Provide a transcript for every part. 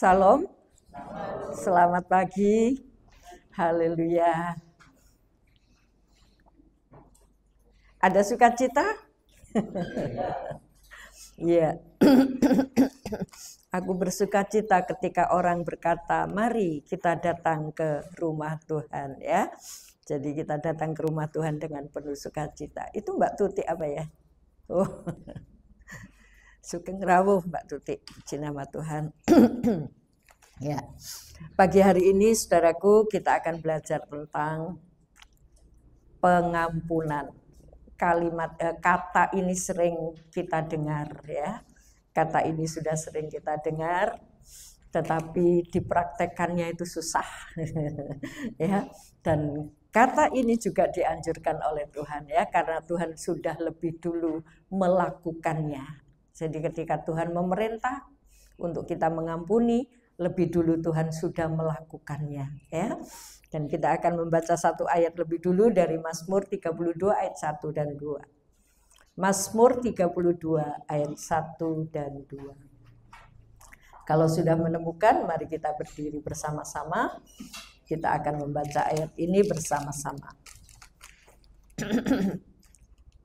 Salam, selamat pagi, haleluya. Ada sukacita? Iya. Aku bersukacita ketika orang berkata, mari kita datang ke rumah Tuhan ya. Jadi kita datang ke rumah Tuhan dengan penuh sukacita. Itu Mbak Tuti apa ya? Oh. Sugeng rawuh Mbak Tuti, puji nama Tuhan. Ya, pagi hari ini saudaraku kita akan belajar tentang pengampunan. Kata ini sering kita dengar ya. Kata ini sudah sering kita dengar, tetapi dipraktekannya itu susah. Ya, dan kata ini juga dianjurkan oleh Tuhan ya, karena Tuhan sudah lebih dulu melakukannya. Jadi ketika Tuhan memerintah untuk kita mengampuni, lebih dulu Tuhan sudah melakukannya ya. Dan kita akan membaca satu ayat lebih dulu dari Mazmur 32 ayat 1 dan 2. Mazmur 32 ayat 1 dan 2. Kalau sudah menemukan, mari kita berdiri bersama-sama. Kita akan membaca ayat ini bersama-sama.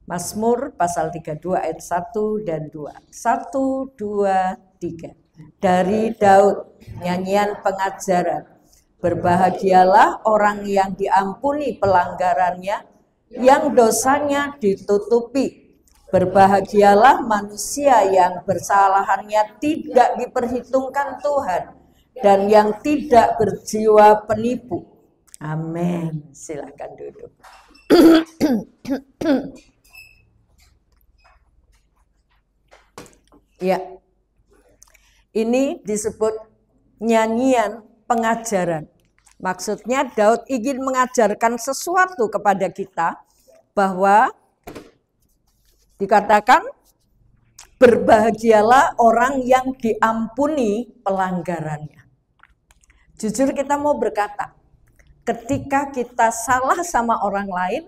Mazmur pasal 32 ayat 1 dan 2. 1, 2, 3. Dari Daud, nyanyian pengajaran. Berbahagialah orang yang diampuni pelanggarannya, yang dosanya ditutupi. Berbahagialah manusia yang kesalahannya tidak diperhitungkan Tuhan, dan yang tidak berjiwa penipu. Amin. Silakan duduk. Ya, ini disebut nyanyian pengajaran. Maksudnya Daud ingin mengajarkan sesuatu kepada kita bahwa dikatakan berbahagialah orang yang diampuni pelanggarannya. Jujur kita mau berkata, ketika kita salah sama orang lain,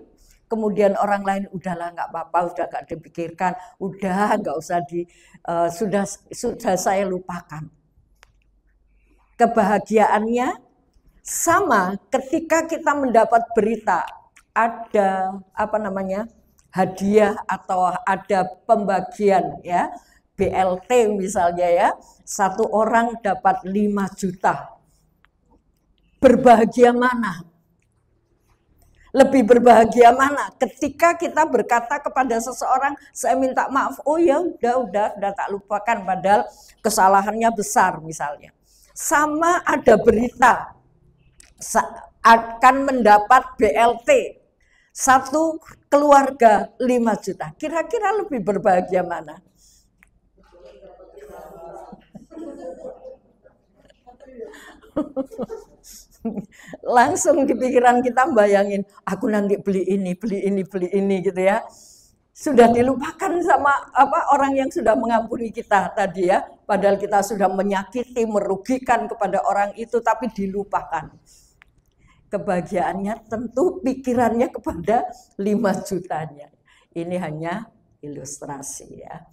kemudian orang lain udahlah nggak apa-apa, udah nggak dipikirkan, udah nggak usah sudah saya lupakan. Kebahagiaannya sama ketika kita mendapat berita ada hadiah atau ada pembagian ya, BLT misalnya ya, satu orang dapat 5 juta. Berbahagia mana? Lebih berbahagia mana? Ketika kita berkata kepada seseorang, saya minta maaf, oh ya udah tak lupakan, padahal kesalahannya besar misalnya. Sama ada berita akan mendapat BLT, satu keluarga 5 juta. Kira-kira lebih berbahagia mana? Langsung di pikiran kita bayangin, aku nanti beli ini gitu ya. Sudah dilupakan sama orang yang sudah mengampuni kita tadi ya. Padahal kita sudah menyakiti, merugikan kepada orang itu, tapi dilupakan. Kebahagiaannya tentu pikirannya kepada 5 jutanya. Ini hanya ilustrasi ya.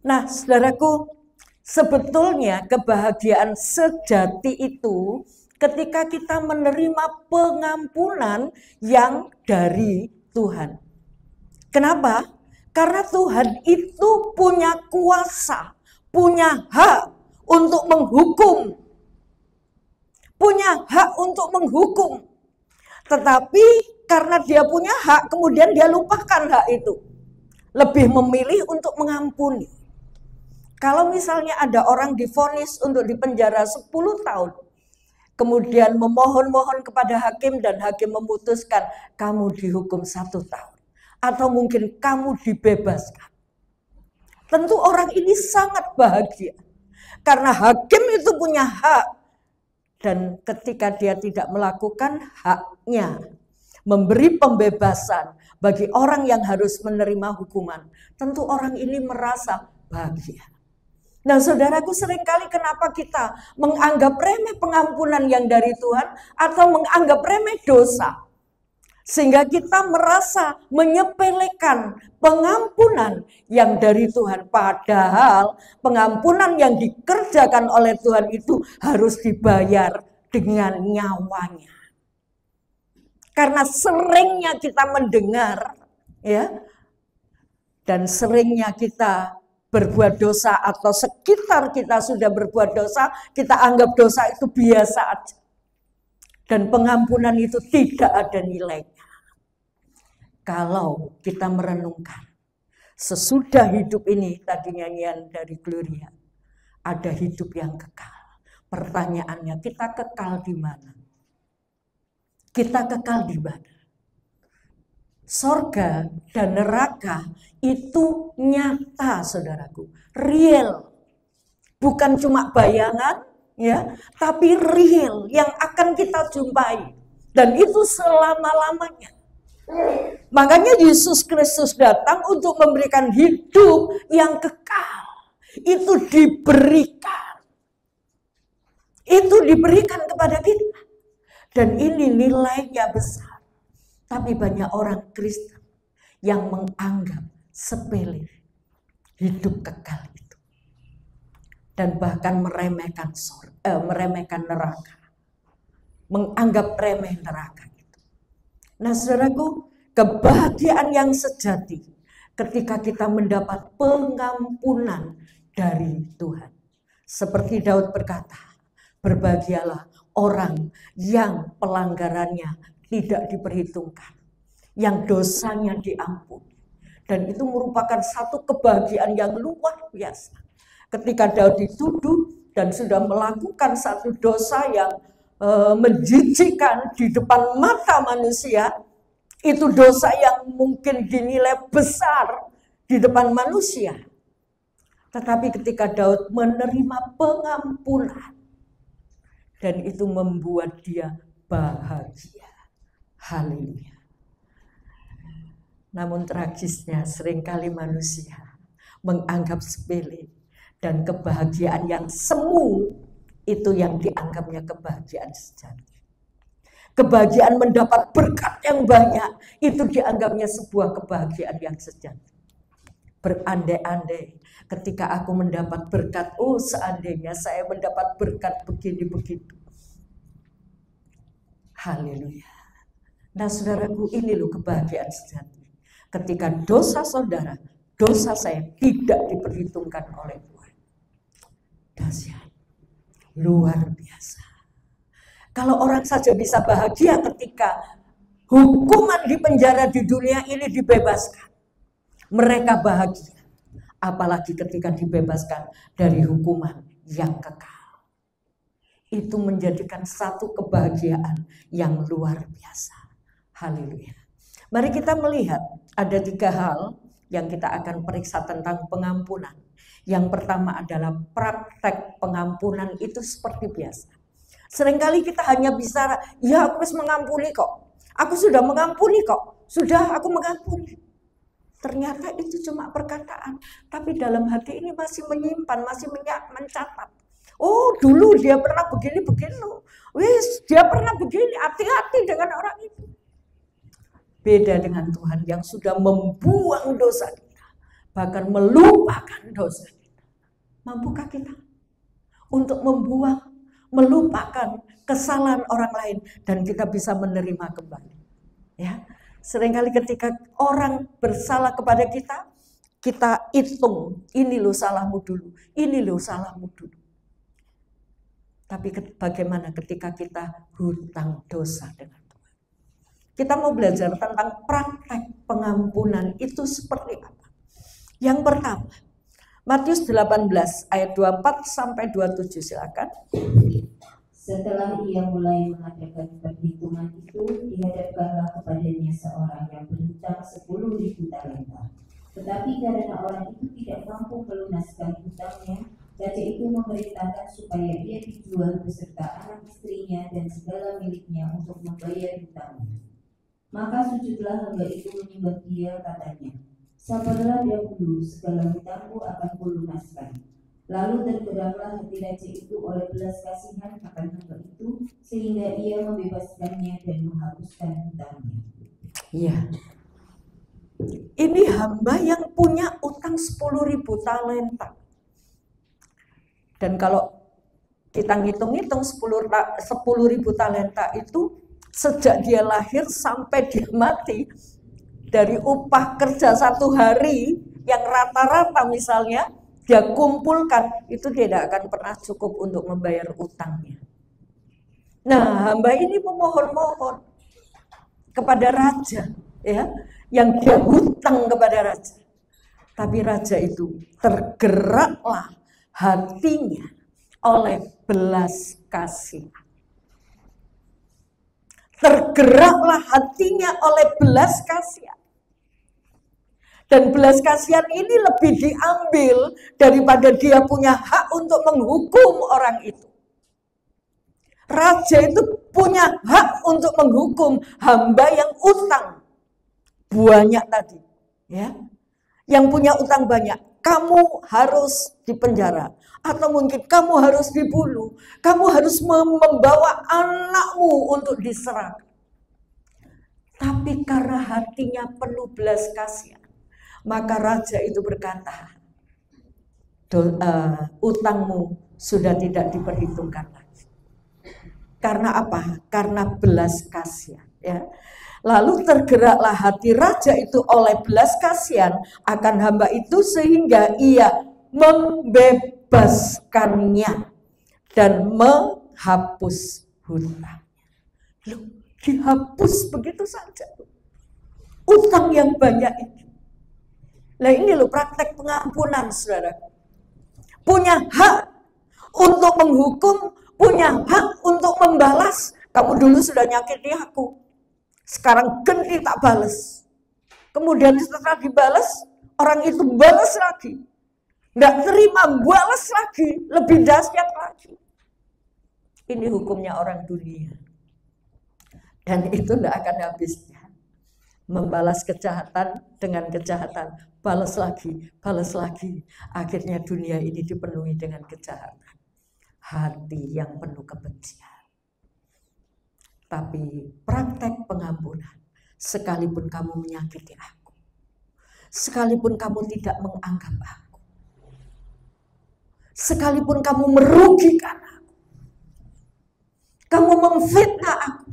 Nah, saudaraku, sebetulnya kebahagiaan sejati itu ketika kita menerima pengampunan yang dari Tuhan. Kenapa? Karena Tuhan itu punya kuasa, punya hak untuk menghukum. Punya hak untuk menghukum. Tetapi karena dia punya hak, kemudian dia lupakan hak itu. Lebih memilih untuk mengampuni. Kalau misalnya ada orang divonis untuk dipenjara 10 tahun, kemudian memohon-mohon kepada hakim dan hakim memutuskan kamu dihukum 1 tahun. Atau mungkin kamu dibebaskan. Tentu orang ini sangat bahagia. Karena hakim itu punya hak. Dan ketika dia tidak melakukan haknya, memberi pembebasan bagi orang yang harus menerima hukuman, tentu orang ini merasa bahagia. Nah saudaraku, seringkali kenapa kita menganggap remeh pengampunan yang dari Tuhan atau menganggap remeh dosa? Sehingga kita merasa menyepelekan pengampunan yang dari Tuhan. Padahal pengampunan yang dikerjakan oleh Tuhan itu harus dibayar dengan nyawanya. Karena seringnya kita mendengar, ya, dan seringnya kita berbuat dosa atau sekitar kita sudah berbuat dosa, kita anggap dosa itu biasa aja. Dan pengampunan itu tidak ada nilainya. Kalau kita merenungkan, sesudah hidup ini, tadi nyanyian dari Gloria, ada hidup yang kekal. Pertanyaannya, kita kekal di mana? Kita kekal di mana? Sorga dan neraka itu nyata, saudaraku, real, bukan cuma bayangan, ya, tapi real yang akan kita jumpai, dan itu selama-lamanya. Makanya Yesus Kristus datang untuk memberikan hidup yang kekal. Itu diberikan. Itu diberikan kepada kita. Dan ini nilainya besar. Tapi banyak orang Kristen yang menganggap sepele hidup kekal itu. Dan bahkan meremehkan neraka. Menganggap remeh neraka. Nah, saudaraku, kebahagiaan yang sejati ketika kita mendapat pengampunan dari Tuhan. Seperti Daud berkata, berbahagialah orang yang pelanggarannya tidak diperhitungkan, yang dosanya diampuni. Dan itu merupakan satu kebahagiaan yang luar biasa. Ketika Daud dituduh dan sudah melakukan satu dosa yang menjijikkan di depan mata manusia, itu dosa yang mungkin dinilai besar di depan manusia. Tetapi ketika Daud menerima pengampunan, dan itu membuat dia bahagia. Haleluya. Namun tragisnya seringkali manusia menganggap sepele, dan kebahagiaan yang semu itu yang dianggapnya kebahagiaan sejati. Kebahagiaan mendapat berkat yang banyak, itu dianggapnya sebuah kebahagiaan yang sejati. Berandai-andai ketika aku mendapat berkat, oh seandainya saya mendapat berkat begini begitu. Haleluya. Nah, saudaraku, ini loh kebahagiaan sejati. Ketika dosa saudara, dosa saya tidak diperhitungkan oleh Tuhan. Dahsyat. Luar biasa. Kalau orang saja bisa bahagia ketika hukuman di penjara di dunia ini dibebaskan, mereka bahagia. Apalagi ketika dibebaskan dari hukuman yang kekal. Itu menjadikan satu kebahagiaan yang luar biasa. Haleluya. Mari kita melihat ada 3 hal yang kita akan periksa tentang pengampunan. Yang pertama adalah praktek pengampunan itu seperti biasa. Seringkali kita hanya bisa, ya aku harus mengampuni kok. Aku sudah mengampuni kok. Sudah aku mengampuni. Ternyata itu cuma perkataan. Tapi dalam hati ini masih menyimpan, masih mencatat. Oh dulu dia pernah begini-begini. Wis dia pernah begini, hati-hati dengan orang itu. Beda dengan Tuhan yang sudah membuang dosa kita. Bahkan melupakan dosa kita. Mampukah kita untuk membuang, melupakan kesalahan orang lain dan kita bisa menerima kembali? Ya, seringkali ketika orang bersalah kepada kita, kita hitung, ini loh salahmu dulu, ini loh salahmu dulu. Tapi bagaimana ketika kita hutang dosa dengan Tuhan? Kita mau belajar tentang praktek pengampunan itu seperti apa. Yang pertama, Matius 18 ayat 24 sampai 27, silakan. Setelah ia mulai mengadakan perhitungan itu, dihadapkanlah kepadanya seorang yang berhutang 10.000 talenta. Tetapi karena orang itu tidak mampu melunaskan hutangnya, raja itu memerintahkan supaya ia dijual beserta anak istrinya dan segala miliknya untuk membayar hutangnya. Maka sujudlah hamba itu menyembah dia, katanya, sabarlah dahulu, segala hutangku akan kulunaskan. Lalu tergeraklah hati raja itu oleh belas kasihan akan hamba itu, sehingga ia membebaskannya dan menghapuskan hutangnya. Iya. Ini hamba yang punya utang 10.000 talenta. Dan kalau kita ngitung-ngitung 10.000 talenta itu sejak dia lahir sampai dia mati, dari upah kerja 1 hari yang rata-rata misalnya dia kumpulkan, itu tidak akan pernah cukup untuk membayar utangnya. Nah, hamba ini memohon-mohon kepada raja, ya, yang dia hutang kepada raja. Tapi raja itu tergeraklah hatinya oleh belas kasihan. Tergeraklah hatinya oleh belas kasihan. Dan belas kasihan ini lebih diambil daripada dia punya hak untuk menghukum orang itu. Raja itu punya hak untuk menghukum hamba yang utang banyak tadi, ya. Yang punya utang banyak, kamu harus dipenjara, atau mungkin kamu harus dibunuh, kamu harus membawa anakmu untuk diserang. Tapi karena hatinya penuh belas kasihan, maka raja itu berkata, utangmu sudah tidak diperhitungkan lagi. Karena apa? Karena belas kasihan, ya. Lalu tergeraklah hati raja itu oleh belas kasihan akan hamba itu sehingga ia membebaskannya dan menghapus hutangnya. Loh, dihapus begitu saja. Utang yang banyak itu. Nah, ini loh praktek pengampunan, saudara. Punya hak untuk menghukum, punya hak untuk membalas. Kamu dulu sudah nyakiti aku, sekarang ganti tak balas. Kemudian setelah dibalas, orang itu balas lagi. Nggak terima, balas lagi, lebih dahsyat lagi. Ini hukumnya orang dunia. Dan itu nggak akan habisnya. Membalas kejahatan dengan kejahatan, balas lagi, balas lagi. Akhirnya dunia ini dipenuhi dengan kejahatan. Hati yang penuh kebencian. Tapi praktek pengampunan, sekalipun kamu menyakiti aku, sekalipun kamu tidak menganggap aku, sekalipun kamu merugikan aku, kamu memfitnah aku,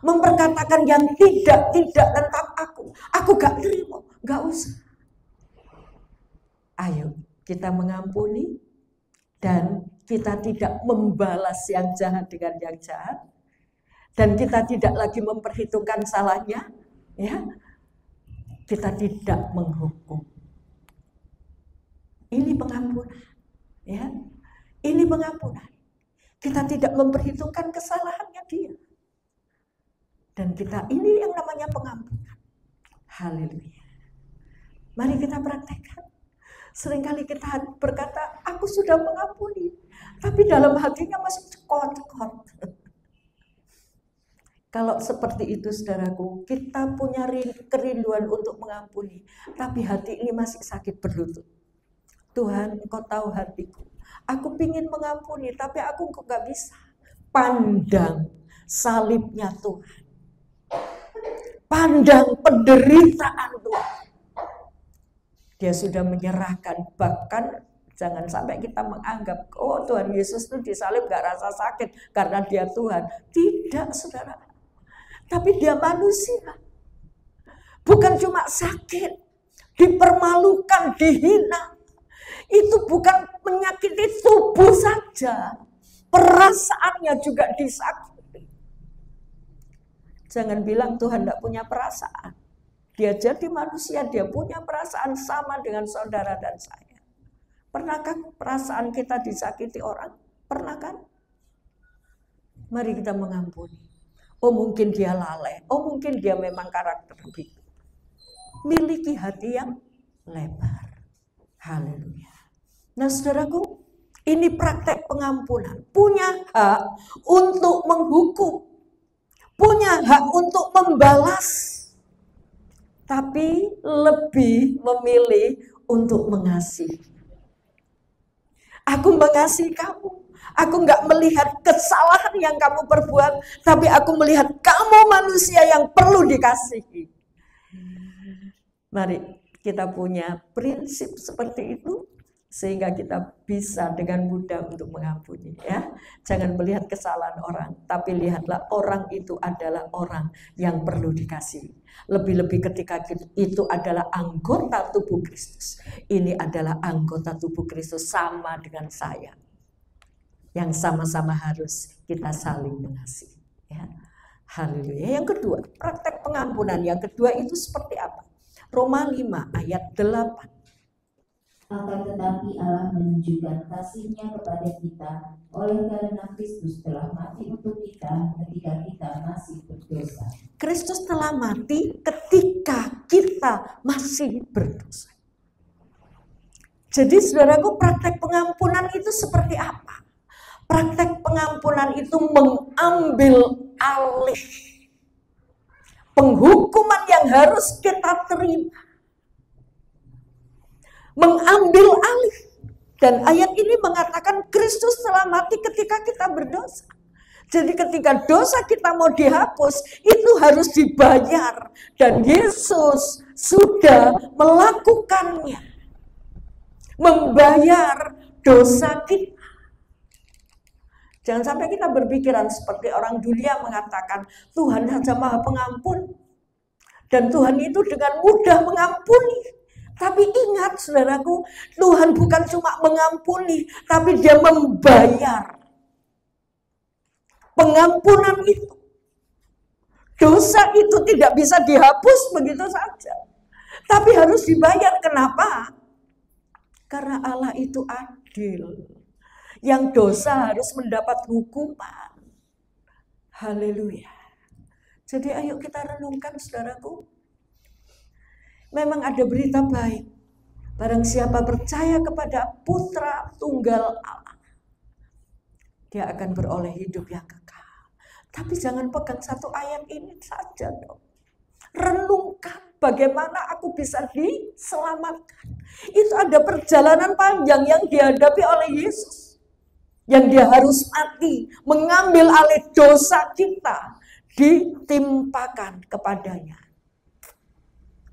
memperkatakan yang tidak tentang aku gak terima, gak usah. Ayo kita mengampuni dan kita tidak membalas yang jahat dengan yang jahat. Dan kita tidak lagi memperhitungkan salahnya, ya. Kita tidak menghukum. Ini pengampunan, ya. Ini pengampunan. Kita tidak memperhitungkan kesalahannya dia. Dan kita ini yang namanya pengampunan. Haleluya. Mari kita praktekkan. Seringkali kita berkata, aku sudah mengampuni, tapi dalam hatinya masih cekot-cekot. Kalau seperti itu, saudaraku, kita punya kerinduan untuk mengampuni, tapi hati ini masih sakit berlutut. Tuhan, Engkau tahu hatiku. Aku ingin mengampuni, tapi aku kok gak bisa. Pandang salibnya Tuhan. Pandang penderitaan Tuhan. Dia sudah menyerahkan, bahkan jangan sampai kita menganggap, oh Tuhan Yesus itu disalib gak rasa sakit karena dia Tuhan. Tidak, saudara. Tapi dia manusia. Bukan cuma sakit, dipermalukan, dihina. Itu bukan menyakiti tubuh saja. Perasaannya juga disakiti. Jangan bilang Tuhan tidak punya perasaan. Dia jadi manusia, dia punya perasaan sama dengan saudara dan saya. Pernahkah perasaan kita disakiti orang? Pernah kan? Mari kita mengampuni. Oh mungkin dia lalai, oh mungkin dia memang karakter begitu. Miliki hati yang lebar. Haleluya. Nah saudaraku, ini praktek pengampunan. Punya hak untuk menghukum. Punya hak untuk membalas. Tapi lebih memilih untuk mengasihi. Aku mengasihi kamu. Aku nggak melihat kesalahan yang kamu perbuat, tapi aku melihat kamu manusia yang perlu dikasihi. Mari kita punya prinsip seperti itu sehingga kita bisa dengan mudah untuk mengampuni, ya. Jangan melihat kesalahan orang, tapi lihatlah orang itu adalah orang yang perlu dikasihi. Lebih-lebih ketika itu adalah anggota tubuh Kristus. Ini adalah anggota tubuh Kristus sama dengan saya. Yang sama-sama harus kita saling mengasihi, ya. Haleluya. Yang kedua, praktek pengampunan yang kedua itu seperti apa? Roma 5 ayat 8. Akan tetapi Allah menunjukkan kasih-Nya kepada kita oleh karena Kristus telah mati untuk kita ketika kita masih berdosa. Kristus telah mati ketika kita masih berdosa. Jadi saudaraku, praktek pengampunan itu seperti apa? Praktek pengampunan itu mengambil alih penghukuman yang harus kita terima. Mengambil alih. Dan ayat ini mengatakan Kristus telah mati ketika kita berdosa. Jadi ketika dosa kita mau dihapus, itu harus dibayar. Dan Yesus sudah melakukannya. Membayar dosa kita. Jangan sampai kita berpikiran seperti orang dunia mengatakan Tuhan saja Maha Pengampun. Dan Tuhan itu dengan mudah mengampuni. Tapi ingat saudaraku, Tuhan bukan cuma mengampuni, tapi Dia membayar pengampunan itu. Dosa itu tidak bisa dihapus begitu saja, tapi harus dibayar. Kenapa? Karena Allah itu adil. Yang dosa harus mendapat hukuman. Haleluya. Jadi ayo kita renungkan saudaraku. Memang ada berita baik. Barang siapa percaya kepada Putra Tunggal Allah, dia akan beroleh hidup yang kekal. Tapi jangan pegang satu ayat ini saja dong. Renungkan bagaimana aku bisa diselamatkan. Itu ada perjalanan panjang yang dihadapi oleh Yesus. Yang dia harus mati, mengambil alih dosa kita, ditimpakan kepadanya.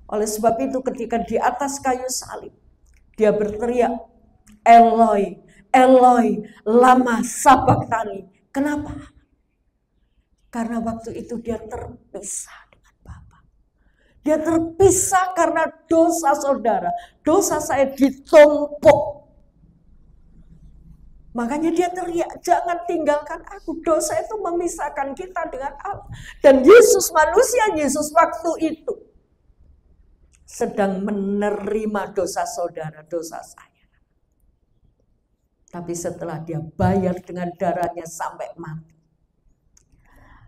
Oleh sebab itu ketika di atas kayu salib, dia berteriak, Eloi, Eloi, lama sabachthani. Kenapa? Karena waktu itu dia terpisah dengan Bapa. Dia terpisah karena dosa saudara. Dosa saya ditumpuk. Makanya dia teriak, jangan tinggalkan aku. Dosa itu memisahkan kita dengan Allah. Dan Yesus manusia, Yesus waktu itu sedang menerima dosa saudara, dosa saya. Tapi setelah dia bayar dengan darahnya sampai mati.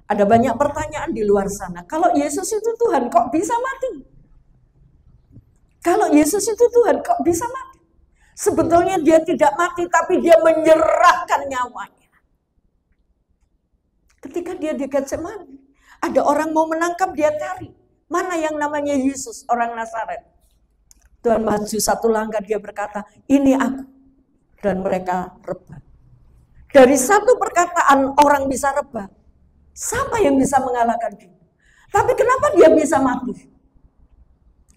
Ada banyak pertanyaan di luar sana. Kalau Yesus itu Tuhan, kok bisa mati? Kalau Yesus itu Tuhan, kok bisa mati? Sebetulnya dia tidak mati, tapi dia menyerahkan nyawanya. Ketika dia di Getsemani, ada orang mau menangkap, dia cari. Mana yang namanya Yesus, orang Nazaret. Tuhan maju satu langkah, dia berkata, ini aku. Dan mereka rebah. Dari satu perkataan orang bisa rebah. Siapa yang bisa mengalahkan dia? Tapi kenapa dia bisa mati?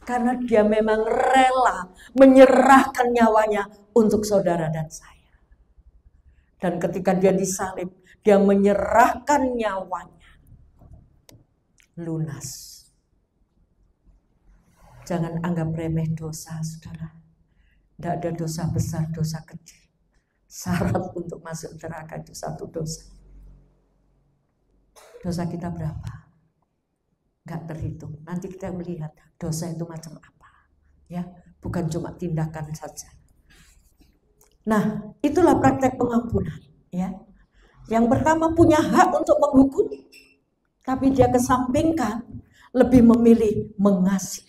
Karena dia memang rela menyerahkan nyawanya untuk saudara dan saya. Dan ketika dia disalib, dia menyerahkan nyawanya. Lunas. Jangan anggap remeh dosa, saudara. Tidak ada dosa besar, dosa kecil. Syarat untuk masuk neraka itu satu dosa. Dosa kita berapa? Nggak terhitung. Nanti kita melihat dosa itu macam apa. Ya, bukan cuma tindakan saja. Nah, itulah praktek pengampunan. Ya, yang pertama punya hak untuk menghukum, tapi dia kesampingkan, lebih memilih mengasihi.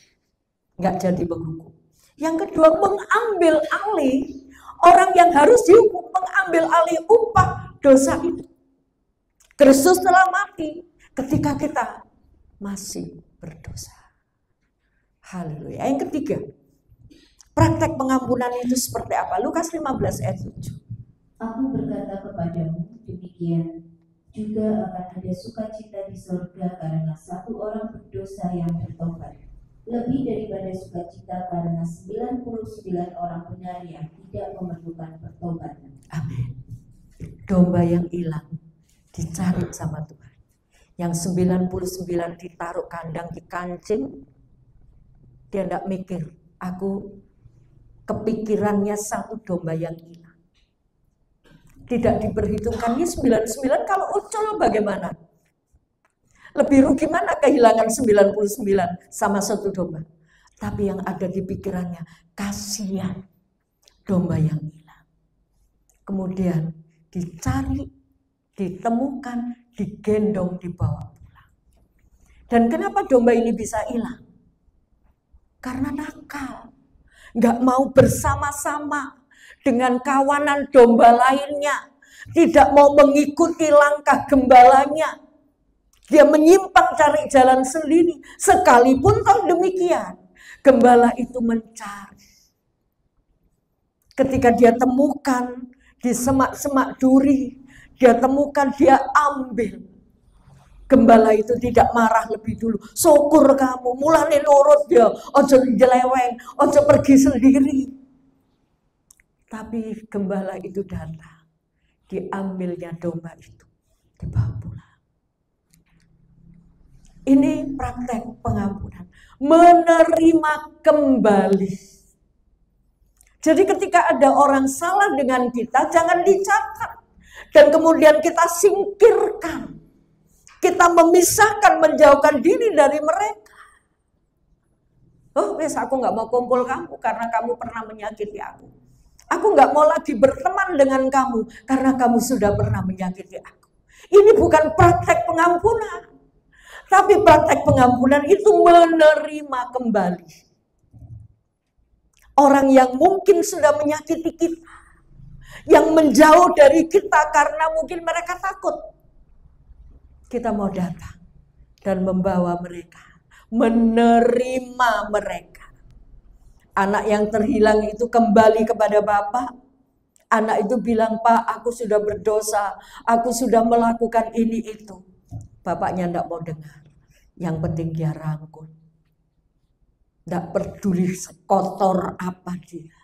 Nggak jadi menghukum. Yang kedua, mengambil alih orang yang harus dihukum, mengambil alih upah dosa itu. Kristus telah mati ketika kita masih berdosa. Haleluya. Yang ketiga, praktek pengampunan itu seperti apa? Lukas 15 ayat 7. Aku berkata kepadamu, demikian juga akan ada sukacita di surga karena satu orang berdosa yang bertobat. lebih daripada sukacita karena 99 orang benar yang tidak memerlukan pertobatan. Amin. Domba yang hilang dicari sama Tuhan. Yang 99 ditaruh kandang di kancing, dia tidak mikir. Aku kepikirannya satu domba yang hilang. Tidak diperhitungkan, ini 99 kalau ucul bagaimana? Lebih rugi mana kehilangan 99 sama satu domba. Tapi yang ada di pikirannya, kasihan domba yang hilang. Kemudian dicari, ditemukan, digendong, dibawa pulang. Dan kenapa domba ini bisa hilang? Karena nakal. Nggak mau bersama-sama dengan kawanan domba lainnya. Tidak mau mengikuti langkah gembalanya. Dia menyimpang cari jalan sendiri. Sekalipun toh demikian, gembala itu mencari. Ketika dia temukan di semak-semak duri, dia temukan, dia ambil. Gembala itu tidak marah lebih dulu. Syukur kamu, mulane nurut ya, ojo jeleweng, ojo pergi sendiri. Tapi gembala itu datang, diambilnya domba itu, dibawa pulang. Ini praktek pengampunan, menerima kembali. Jadi ketika ada orang salah dengan kita, jangan dicatat. Dan kemudian kita singkirkan. Kita memisahkan, menjauhkan diri dari mereka. Oh, wes aku nggak mau kumpul kamu karena kamu pernah menyakiti aku. Aku nggak mau lagi berteman dengan kamu karena kamu sudah pernah menyakiti aku. Ini bukan praktek pengampunan. Tapi praktek pengampunan itu menerima kembali. Orang yang mungkin sudah menyakiti kita. Yang menjauh dari kita karena mungkin mereka takut. Kita mau datang dan membawa mereka. Menerima mereka. Anak yang terhilang itu kembali kepada Bapak. Anak itu bilang, Pak, aku sudah berdosa. Aku sudah melakukan ini itu. Bapaknya tidak mau dengar. Yang penting dia rangkul. Tidak peduli sekotor apa dia.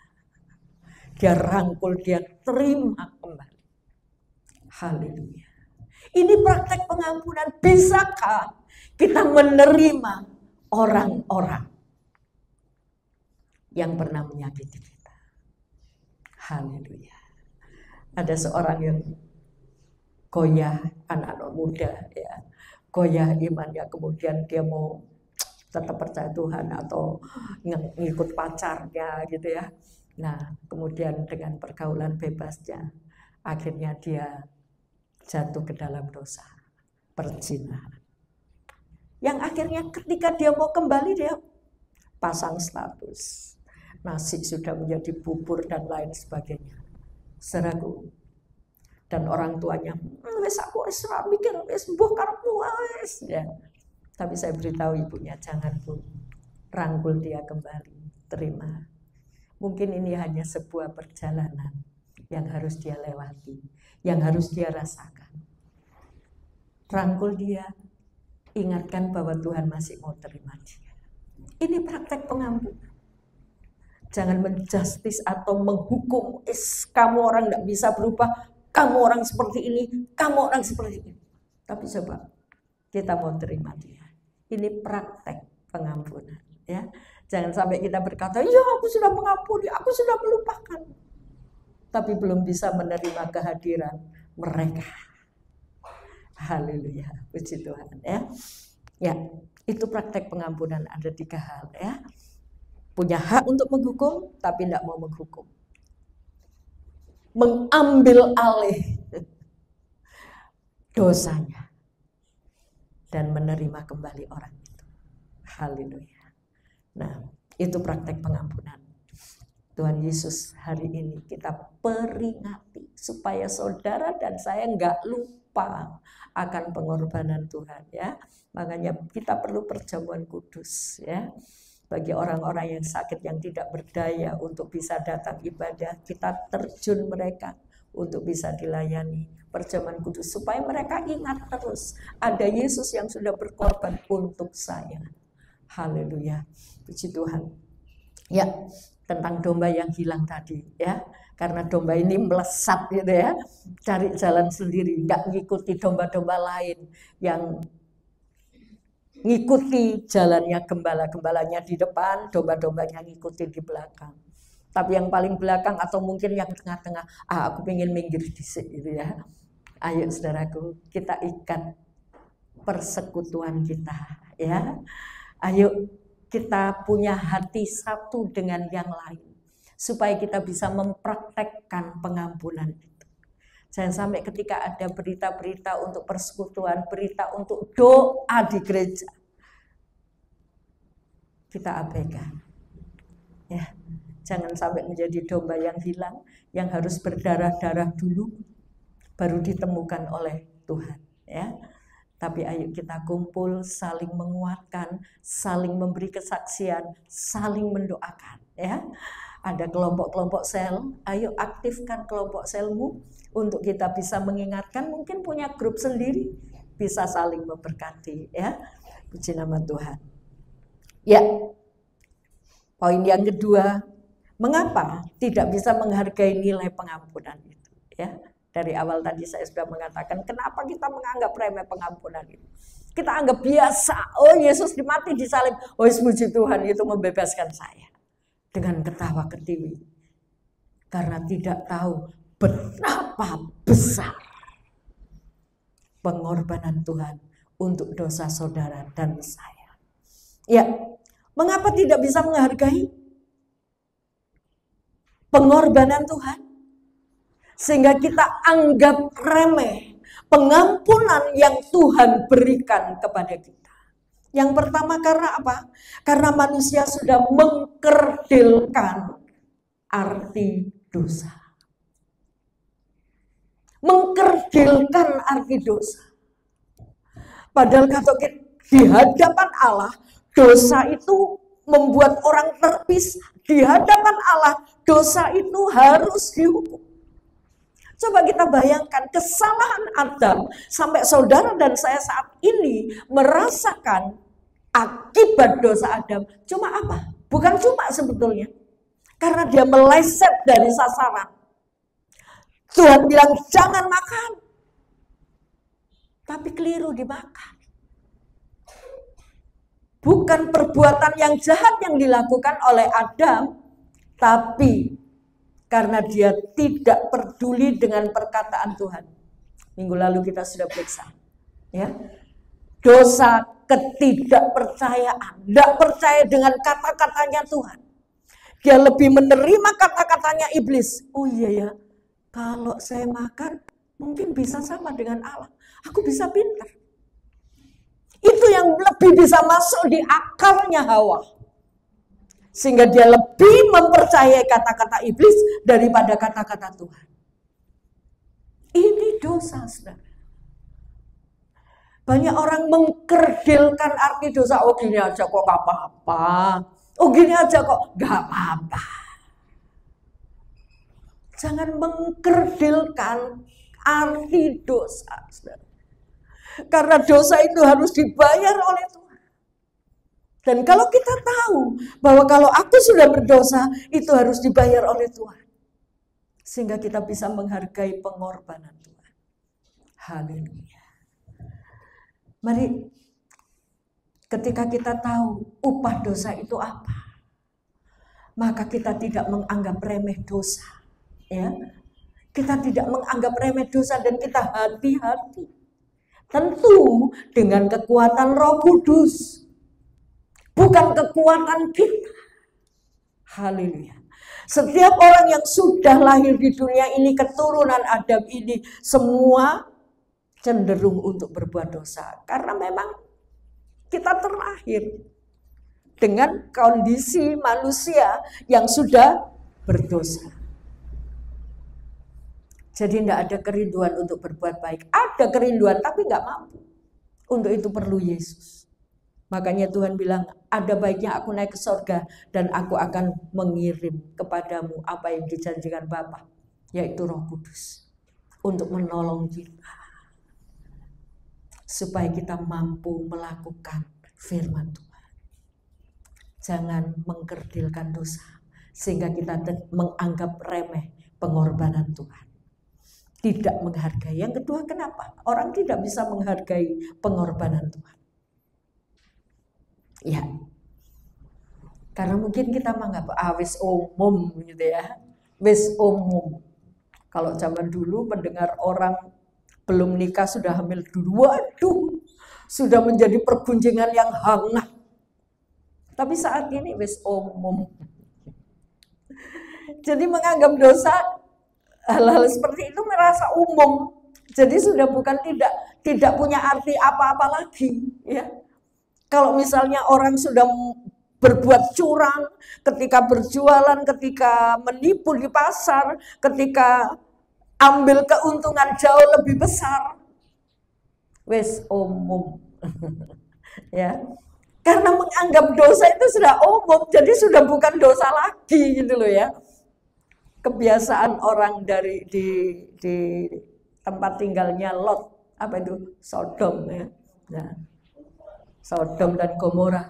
Dia rangkul, dia terima kembali. Haleluya. Ini praktek pengampunan. Bisakah kita menerima orang-orang yang pernah menyakiti kita? Haleluya. Ada seorang yang goyah, anak-anak muda ya. Goyah imannya, kemudian dia mau tetap percaya Tuhan atau ngikut pacarnya gitu ya. Nah, kemudian dengan pergaulan bebasnya, akhirnya dia jatuh ke dalam dosa, perzinahan. Yang akhirnya ketika dia mau kembali, dia pasang status. Nasi sudah menjadi bubur dan lain sebagainya. Seragu. Dan orang tuanya, wes aku esra mikir, wes mbuh karepmu wes. Ya. Tapi saya beritahu ibunya, jangan Bu, rangkul dia kembali, terima. Mungkin ini hanya sebuah perjalanan yang harus dia lewati, yang harus dia rasakan. Rangkul dia, ingatkan bahwa Tuhan masih mau terima dia. Ini praktek pengampunan. Jangan menjustis atau menghukum, kamu orang tidak bisa berubah, kamu orang seperti ini, kamu orang seperti ini. Tapi coba kita mau terima dia. Ini praktek pengampunan, ya. Jangan sampai kita berkata, ya aku sudah mengampuni, aku sudah melupakan. Tapi belum bisa menerima kehadiran mereka. Haleluya, puji Tuhan, ya. Ya, itu praktek pengampunan, ada 3 hal, ya. Punya hak untuk menghukum, tapi tidak mau menghukum. Mengambil alih dosanya dan menerima kembali orang itu. Haleluya. Nah, itu praktek pengampunan. Tuhan Yesus hari ini kita peringati supaya saudara dan saya nggak lupa akan pengorbanan Tuhan, ya. Makanya kita perlu perjamuan kudus, ya. Bagi orang-orang yang sakit, yang tidak berdaya untuk bisa datang ibadah, kita terjun mereka untuk bisa dilayani perjamuan kudus supaya mereka ingat terus ada Yesus yang sudah berkorban untuk saya. Haleluya, puji Tuhan. Ya, tentang domba yang hilang tadi ya, karena domba ini melesat gitu ya, cari jalan sendiri, nggak ngikuti domba-domba lain yang ngikuti jalannya gembala, gembalanya di depan, domba-dombanya ngikuti di belakang. Tapi yang paling belakang atau mungkin yang tengah-tengah, aku pengen minggir dikit gitu ya. Ayo saudaraku, kita ikat persekutuan kita ya. Ayo kita punya hati satu dengan yang lain, supaya kita bisa mempraktekkan pengampunan itu. Jangan sampai ketika ada berita-berita untuk persekutuan, berita untuk doa di gereja, kita abaikan. Ya, jangan sampai menjadi domba yang hilang, yang harus berdarah-darah dulu, baru ditemukan oleh Tuhan. Ya. Tapi ayo kita kumpul, saling menguatkan, saling memberi kesaksian, saling mendoakan. Ya, ada kelompok-kelompok sel, ayo aktifkan kelompok selmu untuk kita bisa mengingatkan. Mungkin punya grup sendiri, bisa saling memberkati. Ya, puji nama Tuhan. Ya, poin yang kedua, mengapa tidak bisa menghargai nilai pengampunan itu? Ya. Dari awal tadi saya sudah mengatakan kenapa kita menganggap remeh pengampunan itu. Kita anggap biasa, oh Yesus dimati di salib, oh puji Tuhan itu membebaskan saya. Dengan ketawa ketiwi. Karena tidak tahu betapa besar pengorbanan Tuhan untuk dosa saudara dan saya. Ya, mengapa tidak bisa menghargai pengorbanan Tuhan? Sehingga kita anggap remeh pengampunan yang Tuhan berikan kepada kita. Yang pertama karena apa? Karena manusia sudah mengkerdilkan arti dosa. Mengkerdilkan arti dosa. Padahal kata kita, di hadapan Allah, dosa itu membuat orang terpisah. Di hadapan Allah, dosa itu harus dihukum. Coba kita bayangkan kesalahan Adam sampai saudara dan saya saat ini merasakan akibat dosa Adam. Cuma apa? Bukan cuma sebetulnya. Karena dia meleset dari sasaran. Tuhan bilang jangan makan. Tapi keliru dimakan. Bukan perbuatan yang jahat yang dilakukan oleh Adam, tapi karena dia tidak peduli dengan perkataan Tuhan. Minggu lalu kita sudah periksa. Ya. Dosa ketidakpercayaan. Tidak percaya dengan kata-katanya Tuhan. Dia lebih menerima kata-katanya iblis. Oh iya ya, kalau saya makan mungkin bisa sama dengan Allah. Aku bisa pintar. Itu yang lebih bisa masuk di akalnya Hawa. Sehingga dia lebih mempercayai kata-kata iblis daripada kata-kata Tuhan. Ini dosa, saudara. Banyak orang mengkerdilkan arti dosa. Oh gini aja kok gak apa-apa. Oh gini aja kok gak apa-apa. Jangan mengkerdilkan arti dosa, saudara. Karena dosa itu harus dibayar oleh Tuhan. Dan kalau kita tahu bahwa kalau aku sudah berdosa, itu harus dibayar oleh Tuhan. Sehingga kita bisa menghargai pengorbanan Tuhan. Haleluya. Mari, ketika kita tahu upah dosa itu apa, maka kita tidak menganggap remeh dosa. Ya, kita tidak menganggap remeh dosa dan kita hati-hati. Tentu dengan kekuatan Roh Kudus. Bukan kekuatan kita. Haleluya. Setiap orang yang sudah lahir di dunia ini, keturunan Adam ini, semua cenderung untuk berbuat dosa. Karena memang kita terlahir dengan kondisi manusia yang sudah berdosa. Jadi tidak ada kerinduan untuk berbuat baik. Ada kerinduan tapi nggak mampu. Untuk itu perlu Yesus. Makanya Tuhan bilang, ada baiknya aku naik ke sorga dan aku akan mengirim kepadamu apa yang dijanjikan Bapa, yaitu Roh Kudus, untuk menolong kita. Supaya kita mampu melakukan firman Tuhan. jangan mengkerdilkan dosa sehingga kita menganggap remeh pengorbanan Tuhan. Tidak menghargai. Yang kedua, kenapa? Orang tidak bisa menghargai pengorbanan Tuhan. Ya, karena mungkin kita menganggap wis umum gitu ya. Wis umum. Kalau zaman dulu mendengar orang belum nikah sudah hamil dulu, waduh, sudah menjadi perbincangan yang hangat. Tapi saat ini wis umum. Jadi menganggap dosa, hal-hal seperti itu merasa umum. Jadi sudah bukan tidak punya arti apa-apa lagi, ya. Kalau misalnya orang sudah berbuat curang, ketika berjualan, ketika menipu di pasar, ketika ambil keuntungan jauh lebih besar, wes umum. Ya. Karena menganggap dosa itu sudah umum, jadi sudah bukan dosa lagi gitu loh ya. Kebiasaan orang di tempat tinggalnya Lot, apa itu? Sodom ya. Nah, Sodom dan Gomora.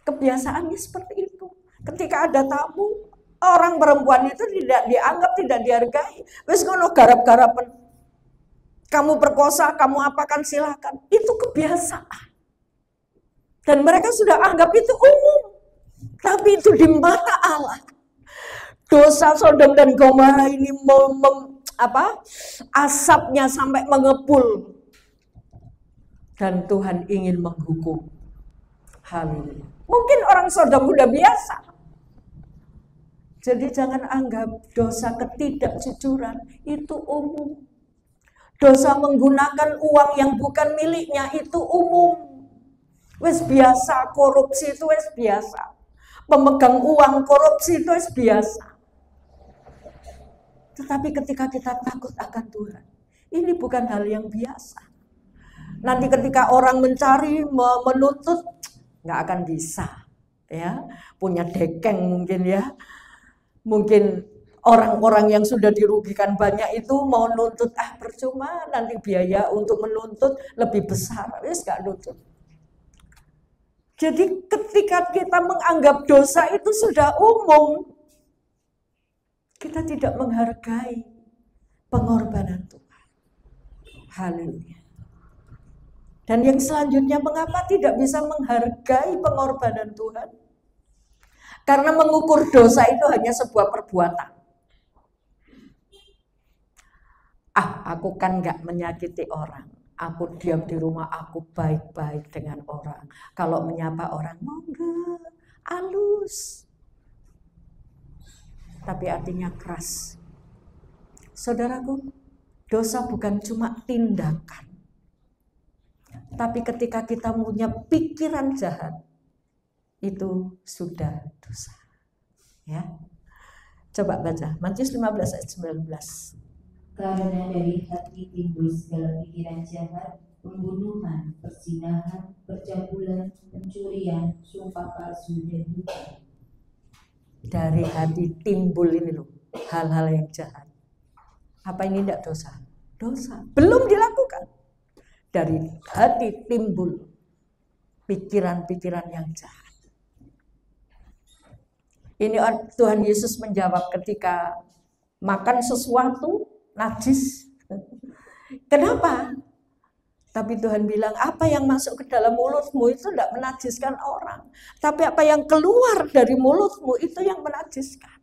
Kebiasaannya seperti itu. Ketika ada tamu, orang perempuan itu tidak dianggap, tidak dihargai. Wes ngono garap-garapan. Kamu perkosa, kamu apakan silakan. Itu kebiasaan. Dan mereka sudah anggap itu umum. Tapi itu di mata Allah. Dosa Sodom dan Gomora ini asapnya sampai mengepul. Dan Tuhan ingin menghukum. Haleluya. Mungkin orang Sodom udah biasa. Jadi jangan anggap dosa ketidakjujuran itu umum. Dosa menggunakan uang yang bukan miliknya itu umum. Wes biasa, korupsi itu wes biasa. Pemegang uang korupsi itu wes biasa. Tetapi ketika kita takut akan Tuhan, ini bukan hal yang biasa. Nanti ketika orang mencari, menuntut, nggak akan bisa, ya. Punya dekeng mungkin ya. Mungkin orang-orang yang sudah dirugikan banyak itu mau nuntut, percuma, nanti biaya untuk menuntut lebih besar, wis nggak nuntut. Jadi ketika kita menganggap dosa itu sudah umum, kita tidak menghargai pengorbanan Tuhan. Haleluya. Dan yang selanjutnya, mengapa tidak bisa menghargai pengorbanan Tuhan? Karena mengukur dosa itu hanya sebuah perbuatan. Aku kan nggak menyakiti orang. Aku diam di rumah, aku baik-baik dengan orang. Kalau menyapa orang, monggo, halus. Tapi artinya keras. Saudaraku, dosa bukan cuma tindakan. Tapi ketika kita punya pikiran jahat, itu sudah dosa. Ya. Coba baca, Matius 15 ayat 19. Karena dari hati timbul segala pikiran jahat, pembunuhan, perzinahan, percabulan, pencurian, sumpah palsu, dan dusta. Dari hati timbul ini loh, hal-hal yang jahat. Apa ini tidak dosa? Dosa. Belum dilakukan. Dari hati timbul pikiran-pikiran yang jahat. Ini Tuhan Yesus menjawab ketika makan sesuatu najis. Kenapa? Tapi Tuhan bilang, apa yang masuk ke dalam mulutmu itu tidak menajiskan orang. Tapi apa yang keluar dari mulutmu itu yang menajiskan.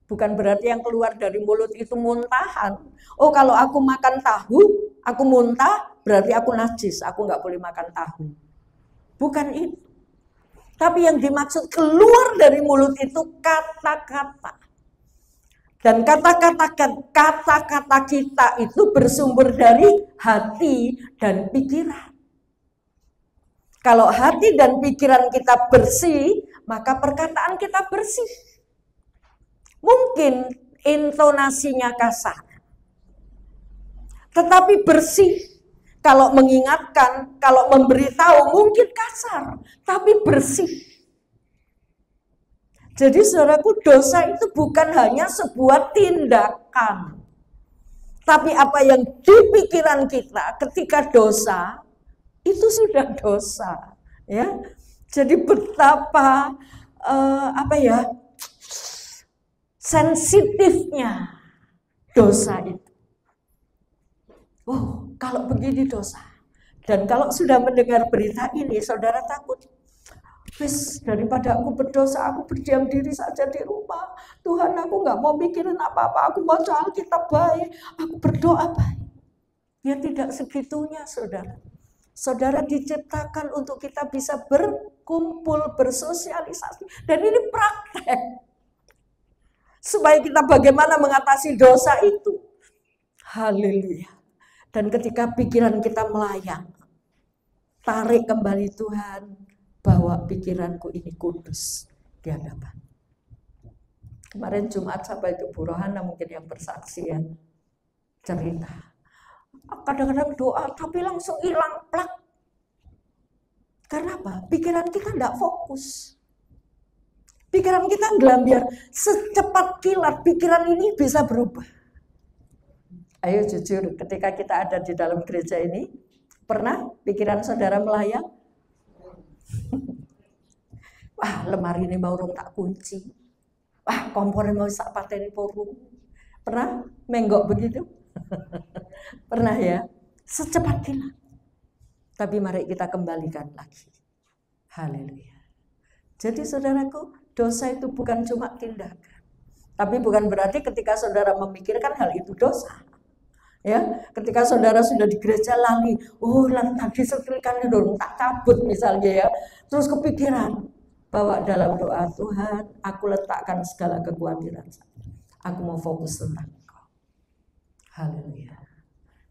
Bukan berarti yang keluar dari mulut itu muntahan. Oh, kalau aku makan tahu, aku muntah, berarti aku najis. Aku nggak boleh makan tahu. Bukan itu. Tapi yang dimaksud keluar dari mulut itu kata-kata. Dan kata-kata kita itu bersumber dari hati dan pikiran. Kalau hati dan pikiran kita bersih, maka perkataan kita bersih. Mungkin intonasinya kasar, tetapi bersih. Kalau mengingatkan, kalau memberitahu mungkin kasar, tapi bersih. Jadi saudaraku, dosa itu bukan hanya sebuah tindakan. Tapi apa yang di pikiran kita ketika dosa, itu sudah dosa. Ya. Jadi betapa sensitifnya dosa itu. Oh, kalau begini dosa. Dan kalau sudah mendengar berita ini, saudara takut. Wis, daripada aku berdosa, aku berdiam diri saja di rumah. Tuhan, aku nggak mau mikirin apa-apa. Aku mau baca Alkitab baik. Aku berdoa baik. Ya tidak segitunya, saudara. Saudara diciptakan untuk kita bisa berkumpul, bersosialisasi. Dan ini praktek. Supaya kita bagaimana mengatasi dosa itu. Haleluya. Dan ketika pikiran kita melayang, tarik kembali Tuhan, bahwa pikiranku ini kudus di hadapan. Kemarin Jumat sampai ke Bu Rohana mungkin yang bersaksi ya, cerita. Kadang-kadang doa tapi langsung hilang plak. Karena apa? Pikiran kita tidak fokus. Pikiran kita gelambiar, secepat kilat pikiran ini bisa berubah. Ayo jujur, ketika kita ada di dalam gereja ini, pernah pikiran saudara melayang? Wah, lemari ini mau tak kunci. Wah, kompornya mau sak pateni porung. Pernah menggok begitu? Pernah ya? Secepat kilat. Tapi mari kita kembalikan lagi. Haleluya. Jadi saudaraku, dosa itu bukan cuma tindakan. Tapi bukan berarti ketika saudara memikirkan hal itu dosa. Ya, ketika saudara sudah di gereja lali, oh tadi setrikaan dong tak cabut misalnya ya, terus kepikiran bahwa dalam doa Tuhan, aku letakkan segala kekhawatiran, aku mau fokus tentang Engkau. Haleluya.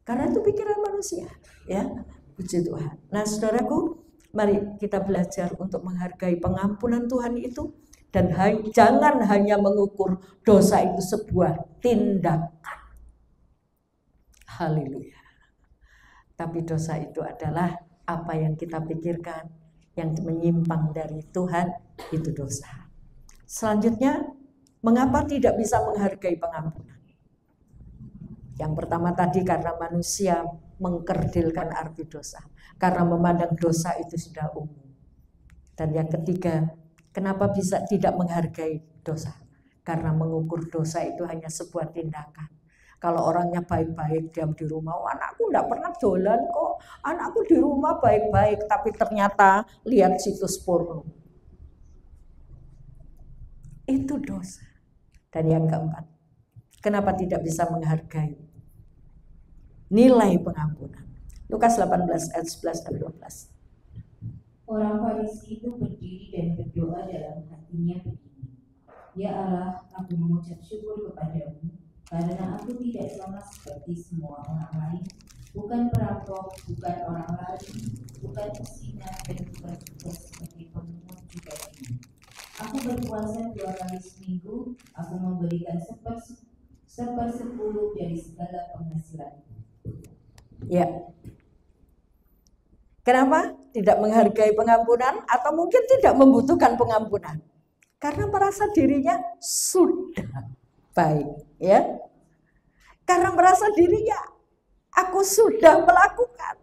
Karena itu pikiran manusia, ya, puji Tuhan. Nah, saudaraku, mari kita belajar untuk menghargai pengampunan Tuhan itu dan jangan hanya mengukur dosa itu sebuah tindakan. Haleluya. Tapi dosa itu adalah apa yang kita pikirkan, yang menyimpang dari Tuhan, itu dosa. Selanjutnya, mengapa tidak bisa menghargai pengampunan? Yang pertama tadi karena manusia mengkerdilkan arti dosa. Karena memandang dosa itu sudah umum. Dan yang ketiga, kenapa bisa tidak menghargai dosa? Karena mengukur dosa itu hanya sebuah tindakan. Kalau orangnya baik-baik diam di rumah, oh, anakku enggak pernah jalan kok, anakku di rumah baik-baik, tapi ternyata lihat situs porno. Itu dosa. Dan yang keempat, kenapa tidak bisa menghargai nilai pengampunan? Lukas 18 ayat 11 dan 12. Orang Farisi itu berdiri dan berdoa dalam hatinya begini, Ya Allah, aku mengucap syukur kepadamu, karena aku tidak sama seperti semua orang lain, bukan perampok, bukan orang lari, bukan pezina, dan bukan juga seperti pemungut juga ini. Aku berpuasa 2 kali seminggu, aku memberikan 1/10 dari segala penghasilan. Ya. Kenapa tidak menghargai pengampunan atau mungkin tidak membutuhkan pengampunan? Karena merasa dirinya sudah baik, ya. Karena merasa dirinya aku sudah melakukan.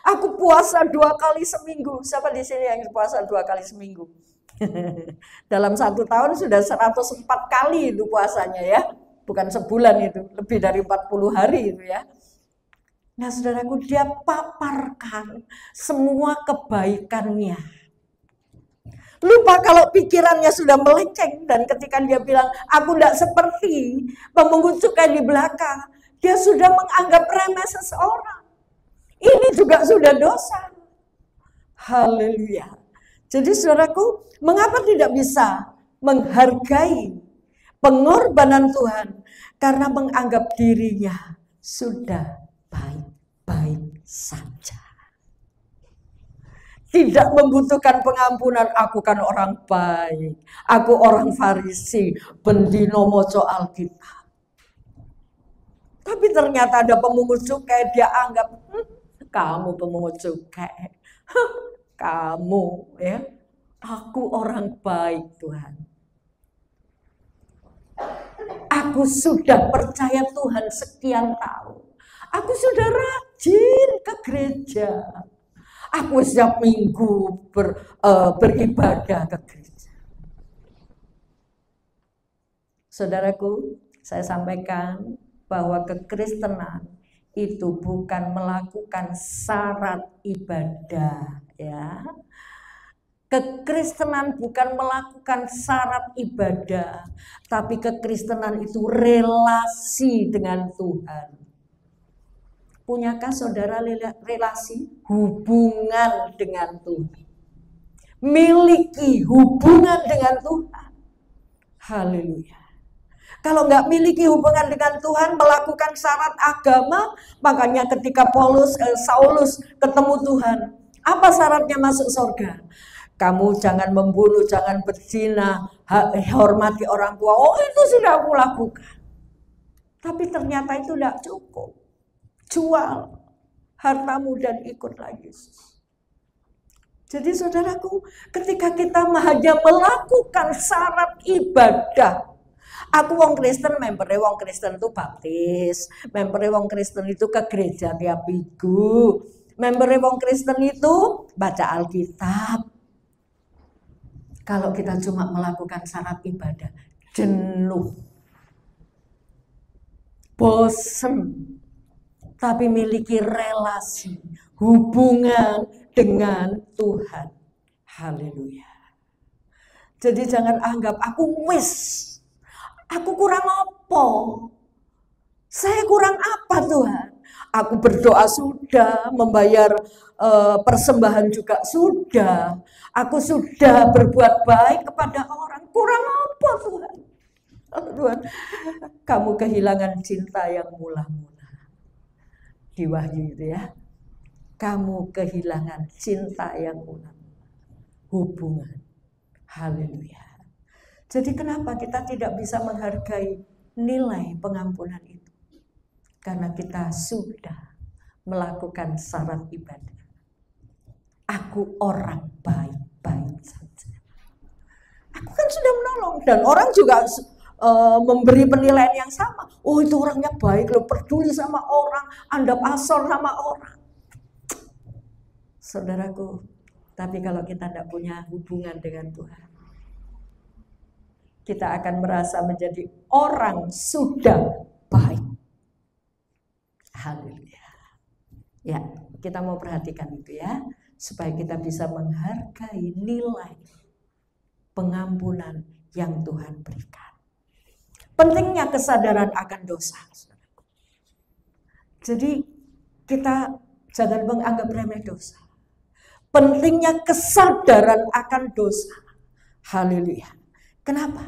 Aku puasa 2 kali seminggu. Siapa di sini yang puasa 2 kali seminggu? Dalam 1 tahun sudah 104 kali itu puasanya ya. Bukan sebulan itu, lebih dari 40 hari itu ya. Nah, saudaraku, dia paparkan semua kebaikannya. Lupa kalau pikirannya sudah melenceng, dan ketika dia bilang, aku tidak seperti pemungut cukai di belakang, dia sudah menganggap remeh seseorang. Ini juga sudah dosa. Haleluya. Jadi saudaraku, mengapa tidak bisa menghargai pengorbanan Tuhan? Karena menganggap dirinya sudah baik-baik saja. Tidak membutuhkan pengampunan, aku kan orang baik, aku orang Farisi, bendino moco Alkitab. Tapi ternyata ada pemungut cukai, dia anggap, kamu pemungut cukai, kamu ya, aku orang baik Tuhan. Aku sudah percaya Tuhan sekian tahun, aku sudah rajin ke gereja. Aku setiap minggu beribadah ke gereja. Saudaraku, saya sampaikan bahwa kekristenan itu bukan melakukan syarat ibadah, ya. Kekristenan bukan melakukan syarat ibadah, tapi kekristenan itu relasi dengan Tuhan. Punyakah saudara relasi? Hubungan dengan Tuhan. Miliki hubungan dengan Tuhan. Haleluya. Kalau nggak miliki hubungan dengan Tuhan, melakukan syarat agama, makanya ketika Saulus ketemu Tuhan, apa syaratnya masuk surga? Kamu jangan membunuh, jangan berzina, hormati orang tua. Oh, itu sudah aku lakukan. Tapi ternyata itu tidak cukup. Jual hartamu dan ikutlah Yesus. Jadi saudaraku, ketika kita hanya melakukan syarat ibadah, aku wong Kristen, membernya wong Kristen itu baptis, membernya wong Kristen itu ke gereja tiap minggu, membernya wong Kristen itu baca Alkitab. Kalau kita cuma melakukan syarat ibadah, jenuh, bosen, tapi miliki relasi, hubungan dengan Tuhan. Haleluya. Jadi jangan anggap aku kurang apa? Saya kurang apa Tuhan? Aku berdoa sudah, membayar persembahan juga sudah. Aku sudah berbuat baik kepada orang. Kurang apa Tuhan? Tuhan, kamu kehilangan cinta yang mula-mula. Di Wahyu itu ya. Kamu kehilangan cinta yang mula-mula. Hubungan. Haleluya. Jadi kenapa kita tidak bisa menghargai nilai pengampunan itu? Karena kita sudah melakukan syarat ibadah. Aku orang baik-baik saja. Aku kan sudah menolong dan orang juga memberi penilaian yang sama. Oh, itu orangnya baik loh, peduli sama orang, andap asor sama orang. Saudaraku, tapi kalau kita tidak punya hubungan dengan Tuhan, kita akan merasa menjadi orang sudah baik. Haleluya. Ya, kita mau perhatikan itu ya, supaya kita bisa menghargai nilai pengampunan yang Tuhan berikan. Pentingnya kesadaran akan dosa. Jadi kita jangan menganggap remeh dosa. Pentingnya kesadaran akan dosa. Haleluya. Kenapa?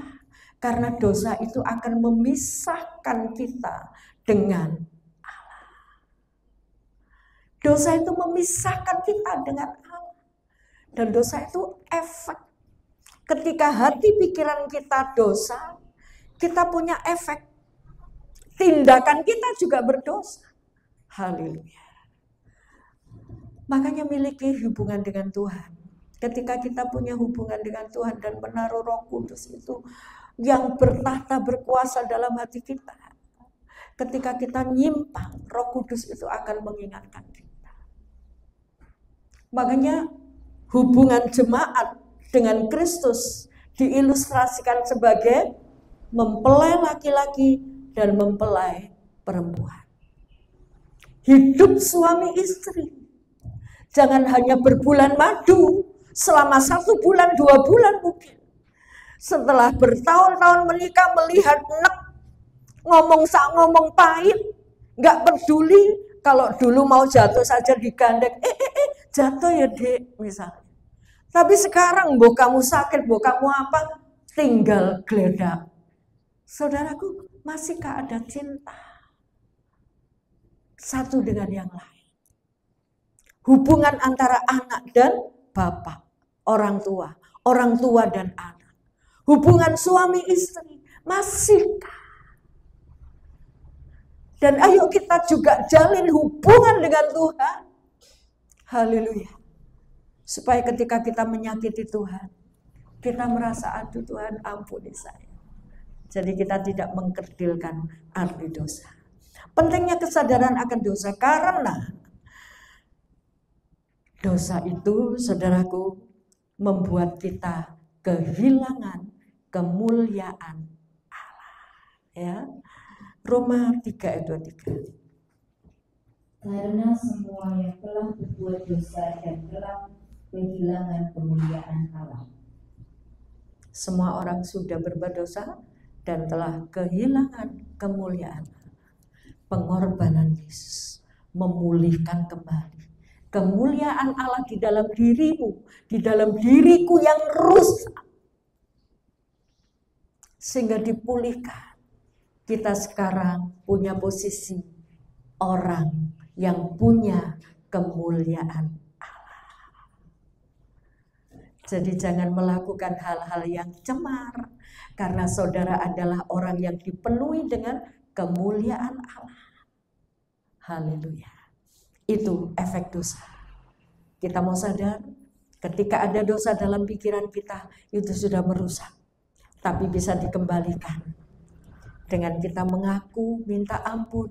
Karena dosa itu akan memisahkan kita dengan Allah. Dosa itu memisahkan kita dengan Allah. Dan dosa itu efek. Ketika hati pikiran kita dosa, kita punya efek. Tindakan kita juga berdosa. Haleluya. Makanya miliki hubungan dengan Tuhan. Ketika kita punya hubungan dengan Tuhan dan menaruh Roh Kudus itu yang bertahta berkuasa dalam hati kita. Ketika kita nyimpang, Roh Kudus itu akan mengingatkan kita. Makanya hubungan jemaat dengan Kristus diilustrasikan sebagai mempelai laki-laki dan mempelai perempuan. Hidup suami istri. Jangan hanya berbulan madu selama 1 bulan, 2 bulan mungkin. Setelah bertahun-tahun menikah melihat ngomong pahit, nggak peduli. Kalau dulu mau jatuh saja digandeng, jatuh ya dek misalnya. Tapi sekarang mbok kamu sakit, mbok kamu apa, tinggal geledak. Saudaraku, masihkah ada cinta satu dengan yang lain? Hubungan antara anak dan bapak, orang tua dan anak. Hubungan suami istri, masihkah? Dan ayo kita juga jalin hubungan dengan Tuhan. Haleluya. Supaya ketika kita menyakiti Tuhan, kita merasa, aduh Tuhan ampuni saya. Jadi kita tidak mengkerdilkan arti dosa. Pentingnya kesadaran akan dosa karena Dosa itu, saudaraku, membuat kita kehilangan kemuliaan Allah. Ya, Roma 3 ayat 23. Karena semua yang telah berbuat dosa dan telah kehilangan kemuliaan Allah. Semua orang sudah berbuat dosa dan telah kehilangan kemuliaan. Pengorbanan Yesus memulihkan kembali kemuliaan Allah di dalam dirimu, di dalam diriku yang rusak, sehingga dipulihkan. Kita sekarang punya posisi orang yang punya kemuliaan Allah. Jadi jangan melakukan hal-hal yang cemar, karena saudara adalah orang yang dipenuhi dengan kemuliaan Allah. Haleluya. Itu efek dosa. Kita mau sadar, ketika ada dosa dalam pikiran kita, itu sudah merusak. Tapi bisa dikembalikan dengan kita mengaku, minta ampun,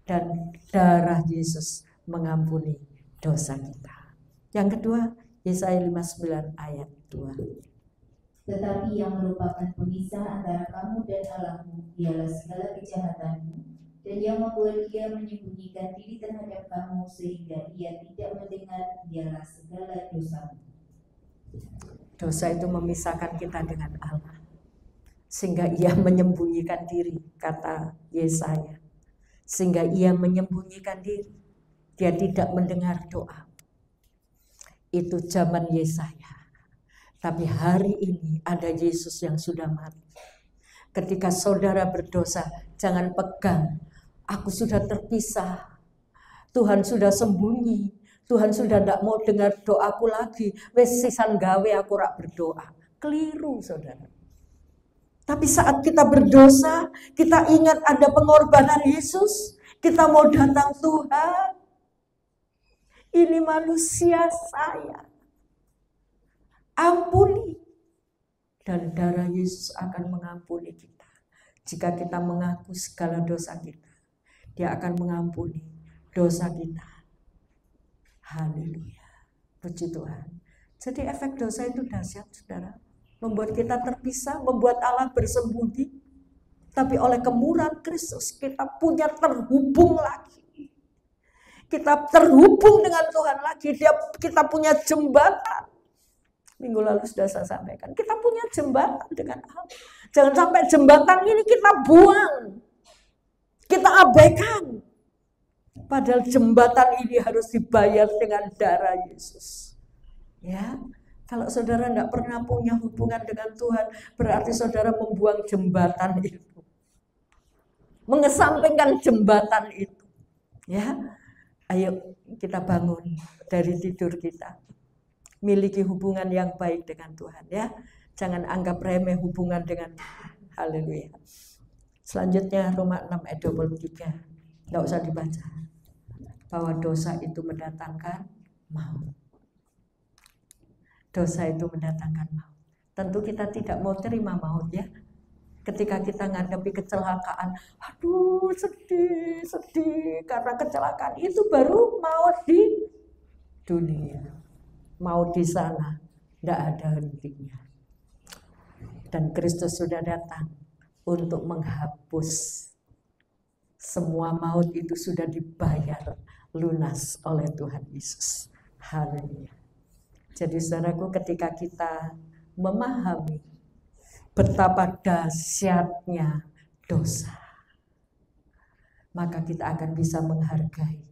dan darah Yesus mengampuni dosa kita. Yang kedua, Yesaya 59 ayat 2. Tetapi yang merupakan pemisah antara kamu dan Allahmu ialah segala kejahatanmu, dan yang membuat dia menyembunyikan diri terhadap kamu sehingga ia tidak mendengar ialah segala dosamu. Dosa itu memisahkan kita dengan Allah, sehingga ia menyembunyikan diri, kata Yesaya. Sehingga ia menyembunyikan diri, dia tidak mendengar doa. Itu zaman Yesaya. Tapi hari ini ada Yesus yang sudah mati. Ketika saudara berdosa, jangan pegang, aku sudah terpisah, Tuhan sudah sembunyi, Tuhan sudah tidak mau dengar doaku lagi, wes sisan gawe aku rak berdoa. Keliru, saudara. Tapi saat kita berdosa, kita ingat ada pengorbanan Yesus, kita mau datang, Tuhan, ini manusia saya, ampuni. Dan darah Yesus akan mengampuni kita. Jika kita mengaku segala dosa kita, dia akan mengampuni dosa kita. Haleluya. Puji Tuhan. Jadi efek dosa itu dahsyat, saudara. Membuat kita terpisah, membuat Allah bersembunyi. Tapi oleh kemurahan Kristus kita punya terhubung lagi. Kita terhubung dengan Tuhan lagi. Kita punya jembatan. Minggu lalu sudah saya sampaikan. Kita punya jembatan dengan Allah. Jangan sampai jembatan ini kita buang. Kita abaikan. Padahal jembatan ini harus dibayar dengan darah Yesus. Ya. Kalau saudara tidak pernah punya hubungan dengan Tuhan, berarti saudara membuang jembatan itu. Mengesampingkan jembatan itu. Ya, ayo kita bangun dari tidur kita. Miliki hubungan yang baik dengan Tuhan. Ya, jangan anggap remeh hubungan dengan Tuhan. Haleluya. Selanjutnya Roma 6 ayat 23. Tidak usah dibaca. Bahwa dosa itu mendatangkan maut. Dosa itu mendatangkan maut. Tentu kita tidak mau terima maut, ya. Ketika kita menghadapi kecelakaan, aduh sedih karena kecelakaan itu baru maut di dunia. Maut di sana tidak ada hentinya. Dan Kristus sudah datang untuk menghapus semua maut itu, sudah dibayar lunas oleh Tuhan Yesus. Haleluya. Jadi saudaraku, ketika kita memahami betapa dahsyatnya dosa, maka kita akan bisa menghargai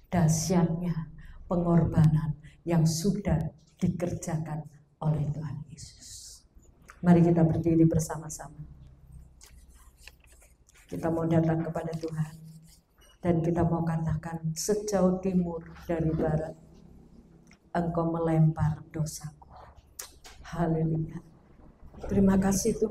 dahsyatnya pengorbanan yang sudah dikerjakan oleh Tuhan Yesus. Mari kita berdiri bersama-sama. Kita mau datang kepada Tuhan dan kita mau katakan, sejauh timur dari barat Engkau melempar dosaku. Haleluya. Terima kasih Tuhan.